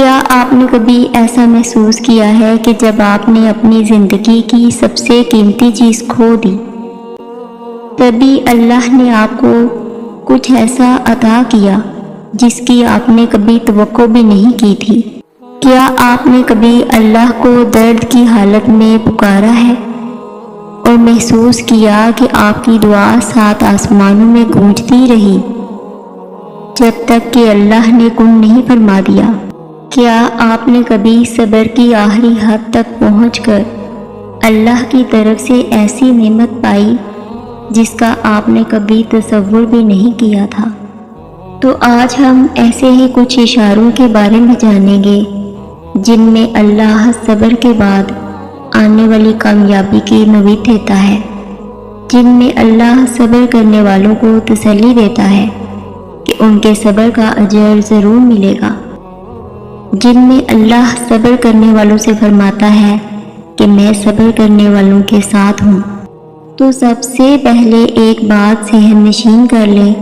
کیا آپ نے کبھی ایسا محسوس کیا ہے کہ جب آپ نے اپنی زندگی کی سب سے قیمتی چیز کھو دی، تبھی اللہ نے آپ کو کچھ ایسا عطا کیا جس کی آپ نے کبھی توقع بھی نہیں کی تھی؟ کیا آپ نے کبھی اللہ کو درد کی حالت میں پکارا ہے اور محسوس کیا کہ آپ کی دعا 7 آسمانوں میں گونجتی رہی جب تک کہ اللہ نے کن نہیں فرما دیا؟ کیا آپ نے کبھی صبر کی آخری حد تک پہنچ کر اللہ کی طرف سے ایسی نعمت پائی جس کا آپ نے کبھی تصور بھی نہیں کیا تھا؟ تو آج ہم ایسے ہی کچھ اشاروں کے بارے میں جانیں گے جن میں اللہ صبر کے بعد آنے والی کامیابی کی نوید دیتا ہے، جن میں اللہ صبر کرنے والوں کو تسلی دیتا ہے کہ ان کے صبر کا اجر ضرور ملے گا، جن میں اللہ صبر کرنے والوں سے فرماتا ہے کہ میں صبر کرنے والوں کے ساتھ ہوں۔ تو سب سے پہلے ایک بات ذہن نشین کر لیں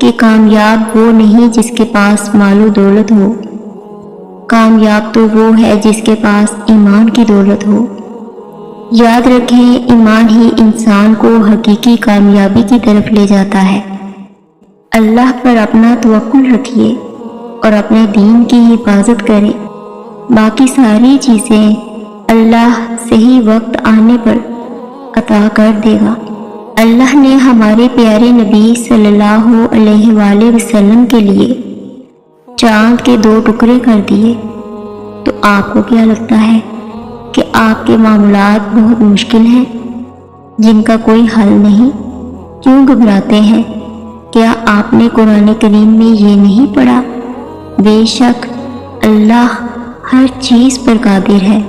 کہ کامیاب وہ نہیں جس کے پاس مال و دولت ہو، کامیاب تو وہ ہے جس کے پاس ایمان کی دولت ہو۔ یاد رکھیں، ایمان ہی انسان کو حقیقی کامیابی کی طرف لے جاتا ہے۔ اللہ پر اپنا توکل رکھیے اور اپنے دین کی حفاظت کریں، باقی ساری چیزیں اللہ صحیح وقت آنے پر عطا کر دے گا۔ اللہ نے ہمارے پیارے نبی صلی اللہ علیہ وآلہ وسلم کے لیے چاند کے 2 ٹکڑے کر دیے، تو آپ کو کیا لگتا ہے کہ آپ کے معاملات بہت مشکل ہیں جن کا کوئی حل نہیں؟ کیوں گھبراتے ہیں؟ کیا آپ نے قرآن کریم میں یہ نہیں پڑھا؟ بے شک اللہ ہر چیز پر قادر ہے،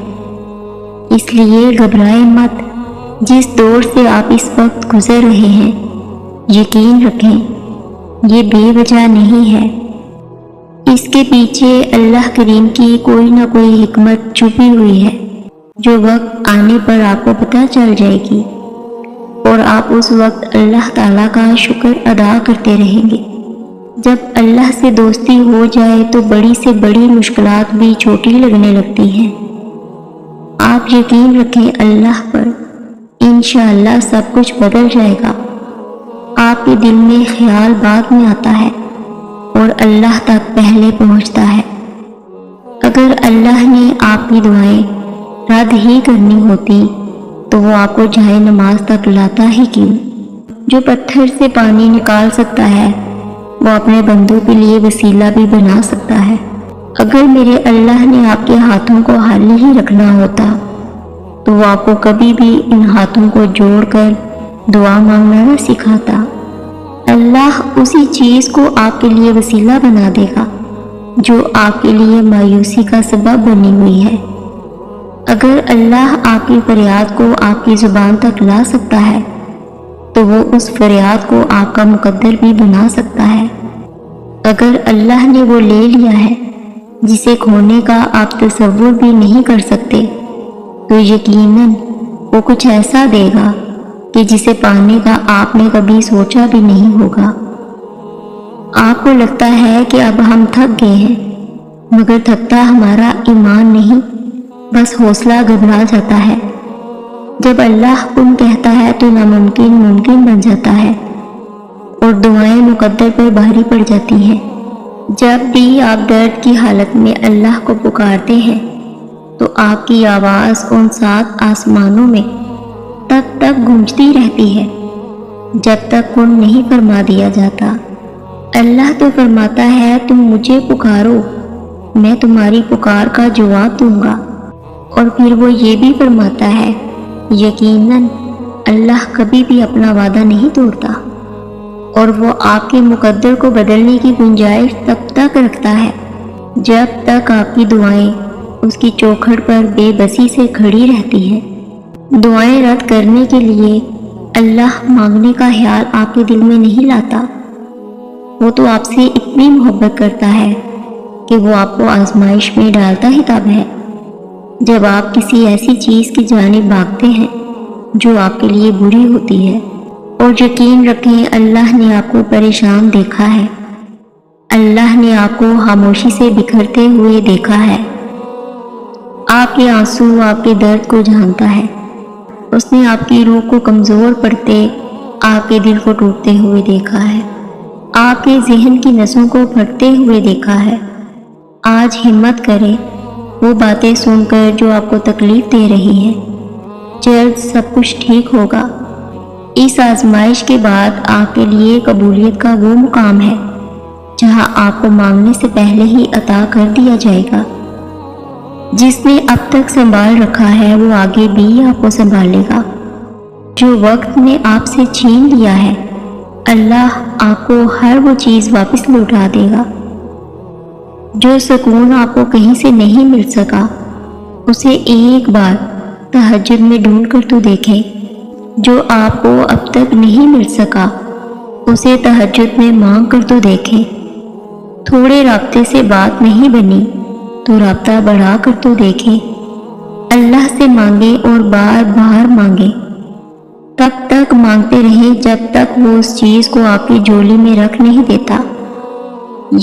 اس لیے گھبرائیں مت۔ جس دور سے آپ اس وقت گزر رہے ہیں، یقین رکھیں یہ بے وجہ نہیں ہے، اس کے پیچھے اللہ کریم کی کوئی نہ کوئی حکمت چھپی ہوئی ہے جو وقت آنے پر آپ کو پتہ چل جائے گی، اور آپ اس وقت اللہ تعالیٰ کا شکر ادا کرتے رہیں گے۔ جب اللہ سے دوستی ہو جائے تو بڑی سے بڑی مشکلات بھی چھوٹی لگنے لگتی ہیں۔ آپ یقین رکھیں اللہ پر، انشاءاللہ سب کچھ بدل جائے گا۔ آپ کے دل میں خیال بعد میں آتا ہے اور اللہ تک پہلے پہنچتا ہے۔ اگر اللہ نے آپ کی دعائیں رد ہی کرنی ہوتی تو وہ آپ کو جائے نماز تک لاتا ہی کیوں؟ جو پتھر سے پانی نکال سکتا ہے وہ اپنے بندوں کے لیے وسیلہ بھی بنا سکتا ہے۔ اگر میرے اللہ نے آپ کے ہاتھوں کو خالی ہی رکھنا ہوتا تو وہ آپ کو کبھی بھی ان ہاتھوں کو جوڑ کر دعا مانگنا نہ سکھاتا۔ اللہ اسی چیز کو آپ کے لیے وسیلہ بنا دے گا جو آپ کے لیے مایوسی کا سبب بنی ہوئی ہے۔ اگر اللہ آپ کی فریاد کو آپ کی زبان تک لا سکتا ہے تو وہ اس فریاد کو آپ کا مقدر بھی بنا سکتا ہے۔ اگر اللہ نے وہ لے لیا ہے جسے کھونے کا آپ تصور بھی نہیں کر سکتے، تو یقیناً وہ کچھ ایسا دے گا کہ جسے پانے کا آپ نے کبھی سوچا بھی نہیں ہوگا۔ آپ کو لگتا ہے کہ اب ہم تھک گئے ہیں، مگر تھکتا ہمارا ایمان نہیں، بس حوصلہ گھبرا جاتا ہے۔ جب اللہ کن کہتا ہے تو ناممکن ممکن بن جاتا ہے اور دعائیں مقدر پر بھاری پڑ جاتی ہیں۔ جب بھی آپ درد کی حالت میں اللہ کو پکارتے ہیں تو آپ کی آواز ان 7 آسمانوں میں تب تک گونجتی رہتی ہے جب تک کن نہیں فرما دیا جاتا۔ اللہ تو فرماتا ہے تم مجھے پکارو، میں تمہاری پکار کا جواب دوں گا، اور پھر وہ یہ بھی فرماتا ہے یقیناً اللہ کبھی بھی اپنا وعدہ نہیں توڑتا، اور وہ آپ کے مقدر کو بدلنے کی گنجائش تب تک رکھتا ہے جب تک آپ کی دعائیں اس کی چوکھٹ پر بے بسی سے کھڑی رہتی ہیں۔ دعائیں رد کرنے کے لیے اللہ مانگنے کا خیال آپ کے دل میں نہیں لاتا، وہ تو آپ سے اتنی محبت کرتا ہے کہ وہ آپ کو آزمائش میں ڈالتا ہی تب ہے جب آپ کسی ایسی چیز کی جانب بھاگتے ہیں جو آپ کے لیے بری ہوتی ہے۔ اور یقین رکھیں اللہ نے آپ کو پریشان دیکھا ہے، اللہ نے آپ کو خاموشی سے بکھرتے ہوئے دیکھا ہے، آپ کے آنسو، آپ کے درد کو جانتا ہے۔ اس نے آپ کی روح کو کمزور پڑتے، آپ کے دل کو ٹوٹتے ہوئے دیکھا ہے، آپ کے ذہن کی نسوں کو پھٹتے ہوئے دیکھا ہے۔ آج ہمت کریں، وہ باتیں سن کر جو آپ کو تکلیف دے رہی ہیں۔ جلد سب کچھ ٹھیک ہوگا۔ اس آزمائش کے بعد آپ کے لیے قبولیت کا وہ مقام ہے جہاں آپ کو مانگنے سے پہلے ہی عطا کر دیا جائے گا۔ جس نے اب تک سنبھال رکھا ہے وہ آگے بھی آپ کو سنبھالے گا۔ جو وقت نے آپ سے چھین لیا ہے، اللہ آپ کو ہر وہ چیز واپس لوٹا دے گا۔ جو سکون آپ کو کہیں سے نہیں مل سکا، اسے ایک بار تہجد میں ڈھونڈ کر تو دیکھیں۔ جو آپ کو اب تک نہیں مل سکا، اسے تہجد میں مانگ کر تو دیکھیں۔ تھوڑے رابطے سے بات نہیں بنی تو رابطہ بڑھا کر تو دیکھیں۔ اللہ سے مانگیں اور بار بار مانگیں، تب تک مانگتے رہیں جب تک وہ اس چیز کو آپ کی جھولی میں رکھ نہیں دیتا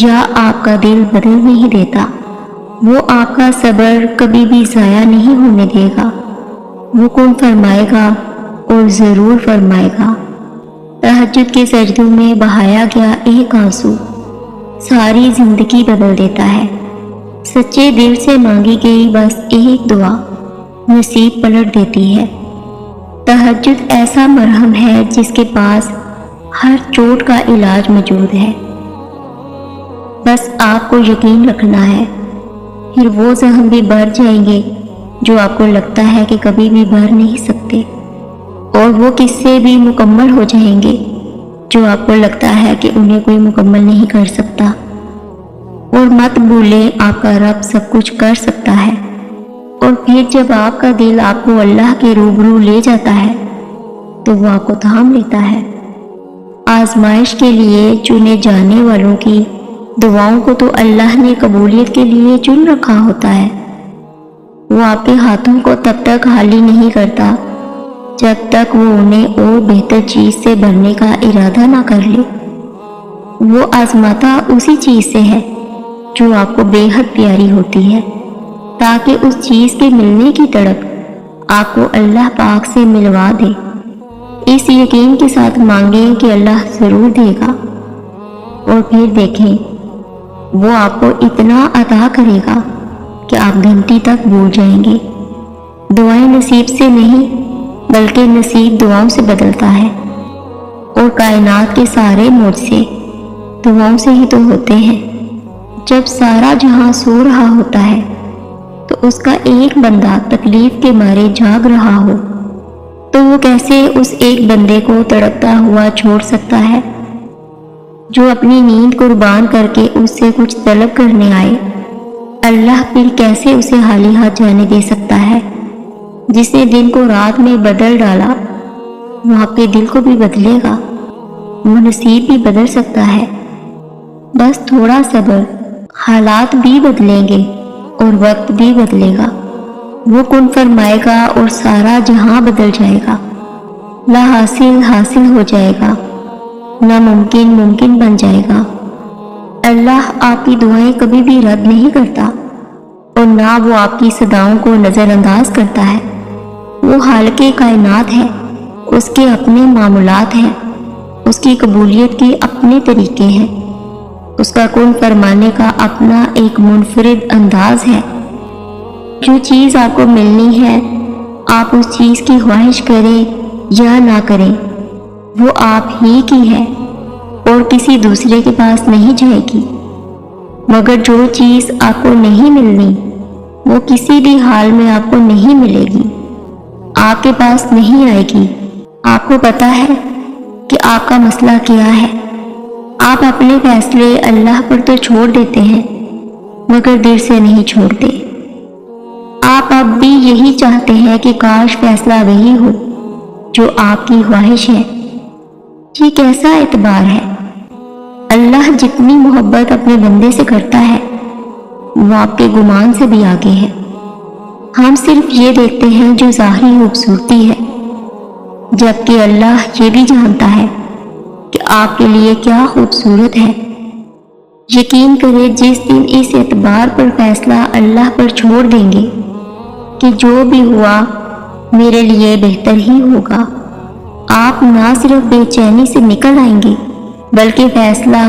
یا آپ کا دل بدل نہیں دیتا۔ وہ آپ کا صبر کبھی بھی ضائع نہیں ہونے دے گا۔ وہ کون فرمائے گا اور ضرور فرمائے گا۔ تہجد کے سجدوں میں بہایا گیا ایک آنسو ساری زندگی بدل دیتا ہے۔ سچے دل سے مانگی گئی بس ایک دعا نصیب پلٹ دیتی ہے۔ تہجد ایسا مرہم ہے جس کے پاس ہر چوٹ کا علاج موجود ہے۔ بس آپ کو یقین رکھنا ہے، پھر وہ زخم بھی بھر جائیں گے جو آپ کو لگتا ہے کہ کبھی بھی بھر نہیں سکتے، اور وہ قصے بھی مکمل ہو جائیں گے جو آپ کو لگتا ہے کہ انہیں کوئی مکمل نہیں کر سکتا۔ اور مت بھولیں آپ کا رب سب کچھ کر سکتا ہے۔ اور پھر جب آپ کا دل آپ کو اللہ کے روبرو لے جاتا ہے تو وہ آپ کو تھام لیتا ہے۔ آزمائش کے لیے چنے جانے والوں کی دعاؤں کو تو اللہ نے قبولیت کے لیے چن رکھا ہوتا ہے۔ وہ آپ کے ہاتھوں کو تب تک خالی نہیں کرتا جب تک وہ انہیں اور بہتر چیز سے بھرنے کا ارادہ نہ کر لے۔ وہ آزماتا اسی چیز سے ہے جو آپ کو بے حد پیاری ہوتی ہے، تاکہ اس چیز کے ملنے کی تڑپ آپ کو اللہ پاک سے ملوا دے۔ اس یقین کے ساتھ مانگیں کہ اللہ ضرور دے گا، اور پھر دیکھیں وہ آپ کو اتنا عطا کرے گا کہ آپ گھنٹی تک بھول جائیں گے۔ دعائیں نصیب سے نہیں بلکہ نصیب دعاؤں سے بدلتا ہے، اور کائنات کے سارے معجزے دعاؤں سے ہی تو ہوتے ہیں۔ جب سارا جہاں سو رہا ہوتا ہے تو اس کا ایک بندہ تکلیف کے مارے جاگ رہا ہو تو وہ کیسے اس ایک بندے کو تڑپتا ہوا چھوڑ سکتا ہے؟ جو اپنی نیند قربان کر کے اس سے کچھ طلب کرنے آئے، اللہ پھر کیسے اسے خالی ہاتھ جانے دے سکتا ہے؟ جس نے دن کو رات میں بدل ڈالا وہ آپ کے دل کو بھی بدلے گا، وہ نصیب بھی بدل سکتا ہے۔ بس تھوڑا صبر، حالات بھی بدلیں گے اور وقت بھی بدلے گا۔ وہ کن فرمائے گا اور سارا جہاں بدل جائے گا۔ لا حاصل حاصل ہو جائے گا، ناممکن ممکن بن جائے گا۔ اللہ آپ کی دعائیں کبھی بھی رد نہیں کرتا، اور نہ وہ آپ کی صداؤں کو نظر انداز کرتا ہے۔ وہ خالق کائنات ہے، اس کے اپنے معمولات ہیں، اس کی قبولیت کے اپنے طریقے ہیں، اس کا کن فرمانے کا اپنا ایک منفرد انداز ہے۔ جو چیز آپ کو ملنی ہے، آپ اس چیز کی خواہش کریں یا نہ کریں، وہ آپ ہی کی ہے اور کسی دوسرے کے پاس نہیں جائے گی۔ مگر جو چیز آپ کو نہیں ملنی، وہ کسی بھی حال میں آپ کو نہیں ملے گی، آپ کے پاس نہیں آئے گی۔ آپ کو پتہ ہے کہ آپ کا مسئلہ کیا ہے۔ آپ اپنے فیصلے اللہ پر تو چھوڑ دیتے ہیں مگر دل سے نہیں چھوڑتے۔ آپ اب بھی یہی چاہتے ہیں کہ کاش فیصلہ وہی ہو جو آپ کی خواہش ہے۔ یہ کیسا اعتبار ہے؟ اللہ جتنی محبت اپنے بندے سے کرتا ہے وہ آپ کے گمان سے بھی آگے ہے۔ ہم صرف یہ دیکھتے ہیں جو ظاہری خوبصورتی ہے، جبکہ اللہ یہ بھی جانتا ہے کہ آپ کے لیے کیا خوبصورت ہے۔ یقین کرے جس دن اس اعتبار پر فیصلہ اللہ پر چھوڑ دیں گے کہ جو بھی ہوا میرے لیے بہتر ہی ہوگا، آپ نہ صرف بے چینی سے نکل آئیں گے بلکہ فیصلہ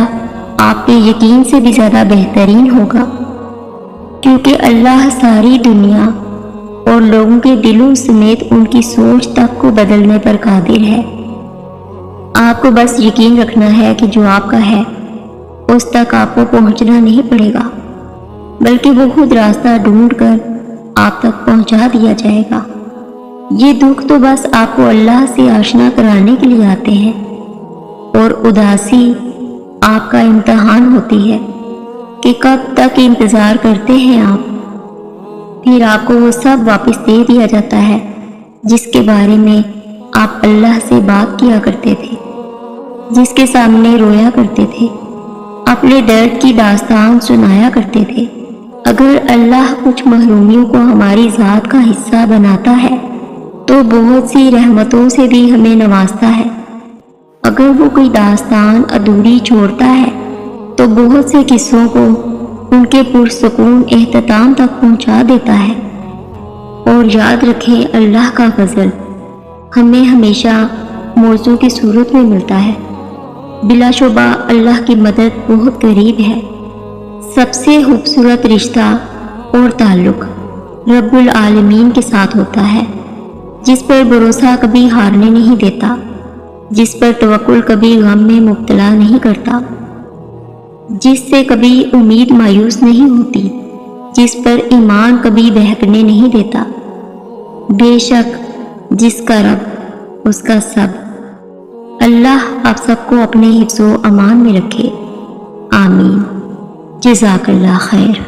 آپ کے یقین سے بھی زیادہ بہترین ہوگا، کیونکہ اللہ ساری دنیا اور لوگوں کے دلوں سمیت ان کی سوچ تک کو بدلنے پر قادر ہے۔ آپ کو بس یقین رکھنا ہے کہ جو آپ کا ہے اس تک آپ کو پہنچنا نہیں پڑے گا، بلکہ وہ خود راستہ ڈھونڈ کر آپ تک پہنچا دیا جائے گا۔ یہ دکھ تو بس آپ کو اللہ سے آشنا کرانے کے لیے آتے ہیں، اور اداسی آپ کا امتحان ہوتی ہے کہ کب تک انتظار کرتے ہیں آپ۔ پھر آپ کو وہ سب واپس دے دیا جاتا ہے جس کے بارے میں آپ اللہ سے بات کیا کرتے تھے، جس کے سامنے رویا کرتے تھے، اپنے درد کی داستان سنایا کرتے تھے۔ اگر اللہ کچھ محرومیوں کو ہماری ذات کا حصہ بناتا ہے تو بہت سی رحمتوں سے بھی ہمیں نوازتا ہے۔ اگر وہ کوئی داستان ادھوری چھوڑتا ہے تو بہت سے قصوں کو ان کے پرسکون اختتام تک پہنچا دیتا ہے۔ اور یاد رکھیں، اللہ کا فضل ہمیں ہمیشہ موضوع کی صورت میں ملتا ہے۔ بلا شبہ اللہ کی مدد بہت قریب ہے۔ سب سے خوبصورت رشتہ اور تعلق رب العالمین کے ساتھ ہوتا ہے، جس پر بھروسہ کبھی ہارنے نہیں دیتا، جس پر توکل کبھی غم میں مبتلا نہیں کرتا، جس سے کبھی امید مایوس نہیں ہوتی، جس پر ایمان کبھی بہکنے نہیں دیتا۔ بے شک جس کا رب اس کا سب۔ اللہ آپ سب کو اپنے حفظ و امان میں رکھے، آمین۔ جزاک اللہ خیر۔